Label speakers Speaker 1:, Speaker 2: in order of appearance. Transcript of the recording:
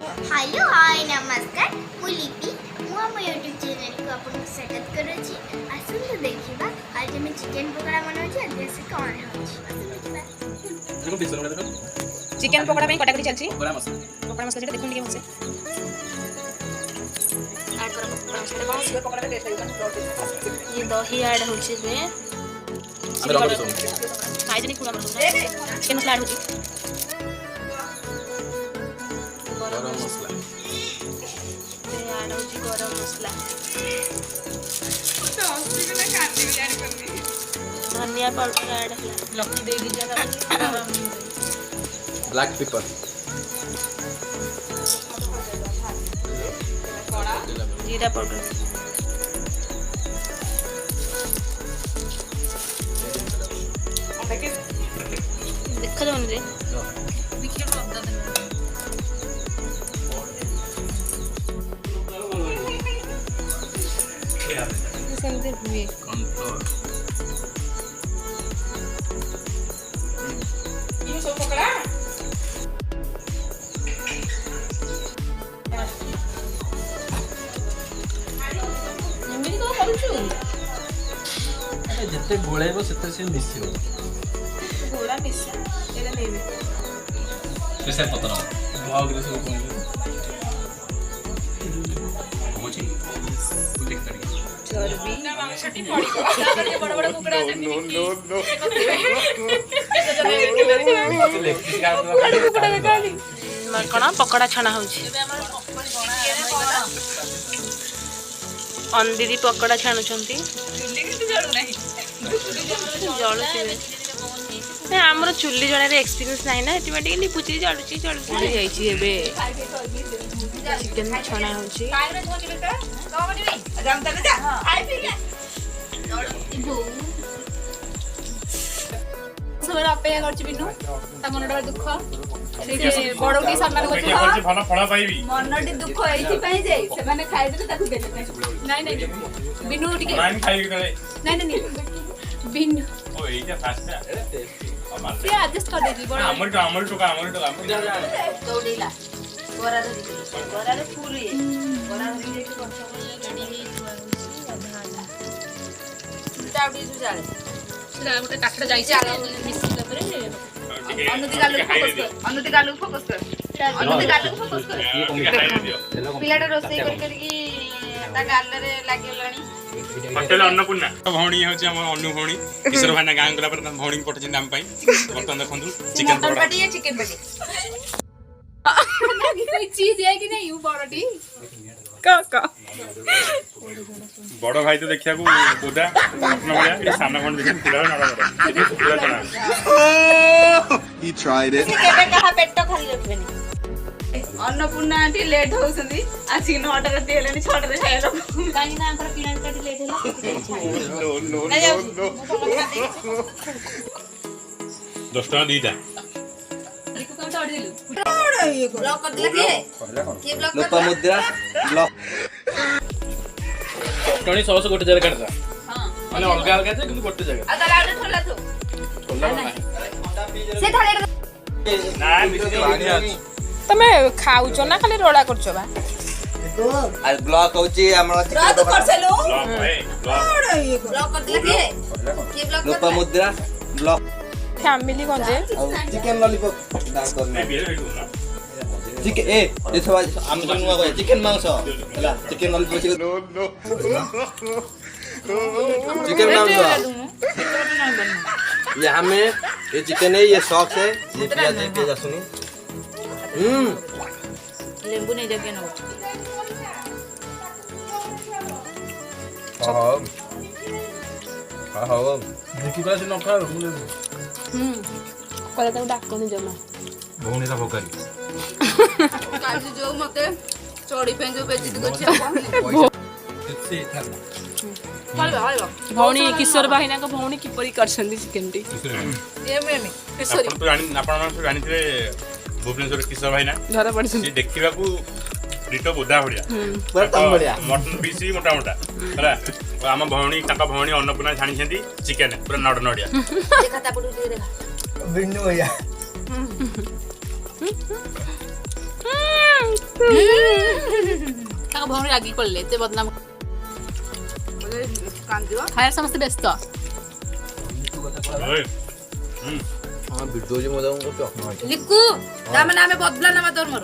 Speaker 1: Hello hi नमस्कार मु लिपि मु हम यूट्यूब चैनल को आपन स्वागत करूची। आसन तो देखिबा आज हम चिकन पकोड़ा बनाउची आज से कोन होची आसन देखिबा।
Speaker 2: देखो बीच में देखो
Speaker 3: चिकन पकोड़ा में कटाकटी चलची
Speaker 2: बड़ा मस्त
Speaker 3: पकोड़ा मसला जेटा देखुन के हमसे ऐड करो पकोड़ा मसला कौन से पकोड़ा में टेस्ट आइबा ये दही ऐड होची बे
Speaker 2: अबे रगड़ दो
Speaker 3: खाइ जनी कुड़ा मसला चिकन मसला ऐड होची
Speaker 2: गरम मसला
Speaker 3: ये ऐड होची गरम मसला धनिया पाउडर ऐड लकी दे दी जरा
Speaker 2: ब्लैक पेपर
Speaker 3: जीरा पाउडर देखा जाओ मुझे सेमते हुए
Speaker 2: कंट्रोल
Speaker 3: ये सब पकड़ा एमनी को करूछु
Speaker 2: जिते गोळेबो सेते से मिसियो
Speaker 3: गोला मिसा एला नेबे
Speaker 2: स्पेशल पतन ब्लॉग रे सब कोन होची तू देख करी
Speaker 3: चर्बी छटी पड़ी बड़ बड़ कुकड़ा जनी नो कणा पकोड़ा छना होची अंदीदी पकोड़ा छाणुछंती आमर चुली जड़ार एक्सपीरियंस ना ना एटी लिपुची जड़ुची जाइए चिकेन छना होची
Speaker 4: अपेक्षा करछि बिनु ता मनडा दुख से बड़ोटी सामने को
Speaker 5: करछि भलो फळ पाइबी
Speaker 4: मनडी दुख एथि पई जे से माने खाइ देले ताकु देले नाही नाही बिनु टिके
Speaker 5: नाइन खाइ गले
Speaker 4: नाही नाही बिनु
Speaker 5: ओ एटा फास्ट
Speaker 4: से एडजस्ट कर देजी बड़
Speaker 5: हमर टोका
Speaker 4: दौड़ीला बोरा रे पूरी बोरा रे जे के उल्टा उडी जु जाले सेटा गोटे काठडा जाई छै मिसिला परे अनुति गालू फोकस कर पिलाटा रोसई करके ता गाल रे लागि लानी
Speaker 5: होटल अन्नपूर्णा भौणी होची हम अनु भौणी किशोर भाई ना गां गला पर भौणी पटछि नाम पाई बर्तन देखंतु चिकन पकोड़ा
Speaker 4: पाटी या चिकन पाटी कोई चीज है कि नहीं यू बड़टी का
Speaker 5: बड़ भाई तो देखिया को बोदा अपना बया ए सामना कोन देखि पिला ना
Speaker 6: He tried it.
Speaker 4: केबे कहा पेट खाली रखबेनी अन्नपूर्णा आंटी लेट होसंदी आसी 9टा रे देलेनी 6टा रे खायलो काई ना अंकर किरण काटी लेट होला
Speaker 5: नो 10 टका दीटा
Speaker 4: देखो कौन छोड़ दिलु ब्लॉक कर दिला के ब्लॉक कर
Speaker 6: मुद्रा ब्लॉक
Speaker 2: टणी सॉस गोटे जगह काटदा
Speaker 4: हां
Speaker 2: माने अलगा अलगा छै किंतु गोटे जगह
Speaker 4: अगर आडे ठोला तो
Speaker 2: खोला ना
Speaker 4: से थाले
Speaker 5: ना मिसी
Speaker 3: तमे खाउछ ना खाली रोड़ा करछ बा
Speaker 6: আর ব্লক হচ্ছে আমরা
Speaker 4: रात करसेलो
Speaker 5: ब्लॉक है ब्लॉक
Speaker 4: ब्लॉक कर दिला के ब्लॉक कर
Speaker 6: লোপামুদ্রা ব্লক
Speaker 3: फैमिली कोन जे
Speaker 6: চিকেন ললিপপ দান করনা
Speaker 5: मैं बियर भेटू ना
Speaker 6: চিকেন এ সবাই আমি তো নুয়া কই চিকেন মাংস হলা চিকেন ললিপপ चिकन मांस ये हमें ये चिकन है ये सॉस है ये प्याज है प्याज सुनी
Speaker 4: लेंबू नहीं देके ना
Speaker 6: हाँ
Speaker 2: देखि पास न खा मुले
Speaker 3: कोला तो डाकोनी जमा
Speaker 2: भौणी सा भोकारी
Speaker 4: काज जो मते चोड़ी पे जो बेच दी गछ
Speaker 2: से था
Speaker 3: भौणी किशोर भाईना को भौणी किपरि करछन्दी चिकन टी
Speaker 4: ये में सॉरी
Speaker 5: आपण तो जानि आपण मान तो जानि थे भुवनेश्वर किशोर भाई ना
Speaker 3: धरा पड़छन
Speaker 5: ये देखिबा को डिटो बोधा बढ़िया
Speaker 6: बड़ा बढ़िया
Speaker 5: मटन पीस मोटा मोटा हला आम भौणी ताका भौणी अन्नपूर्णा छाणी छथि चिकन पूरा नड नडिया
Speaker 4: देखा ता पडू देखा
Speaker 6: बिन्नू भैया
Speaker 4: ତାଙ୍କ ଭଉଣୀ ରାଗି ପଡ଼ିଲେ ଏତେ ବଦନାମ
Speaker 3: କାନ୍ଦିବ
Speaker 4: ଖାଇବା ସମସ୍ତେ ବ୍ୟସ୍ତ
Speaker 6: ଭିଡ଼ିଓ ଯେ ମଜା କରୁଛ
Speaker 4: ଲିକୁ ତାମାନେ ଆମେ ବଦଲା ନେବା ତୋର ମୋର